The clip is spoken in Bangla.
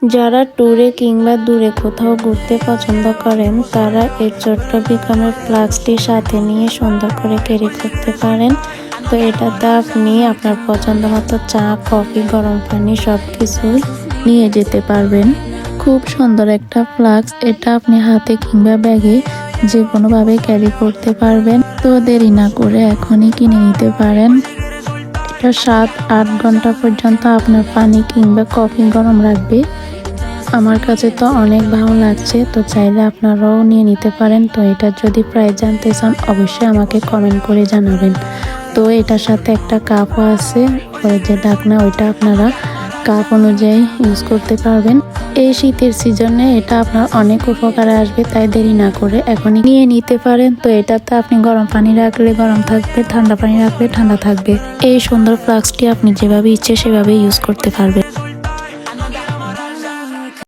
যারা ট্যুরে কিংবা দূরে কোথাও ঘুরতে পছন্দ করেন তারা এই ছোট্ট বিকনের ফ্লাস্কটি সাথে নিয়ে সুন্দর করে ক্যারি করতে পারেন। তো এটাতে আপনি আপনার পছন্দ মতো চা, কফি, গরম পানি সব কিছুই নিয়ে যেতে পারবেন। খুব সুন্দর একটা ফ্লাস্ক, এটা আপনি হাতে কিংবা ব্যাগে যে কোনোভাবে ক্যারি করতে পারবেন। তো দেরি না করে এখনই কিনে নিতে পারেন। এটা 7-8 ঘন্টা পর্যন্ত আপনার পানি কিংবা কফি গরম রাখবে। আমার কাছে তো অনেক ভালো লাগছে, তো চাইলে আপনারাও নিয়ে নিতে পারেন। তো এটা যদি প্রাইস জানতে চান অবশ্যই আমাকে কমেন্ট করে জানাবেন। তো এটার সাথে একটা কাপও আছে, যে ঢাকনা, ওইটা আপনারা কাপ অনুযায়ী ইউজ করতে পারবেন। এই শীতের সিজনে এটা আপনার অনেক উপকারে আসবে, তাই দেরি না করে এখনই নিয়ে নিতে পারেন। তো এটাতে আপনি গরম পানি রাখলে গরম থাকবে, ঠান্ডা পানি রাখলে ঠান্ডা থাকবে। এই সুন্দর ফ্লাস্কটি আপনি যেভাবে ইচ্ছে সেভাবে ইউজ করতে পারবেন।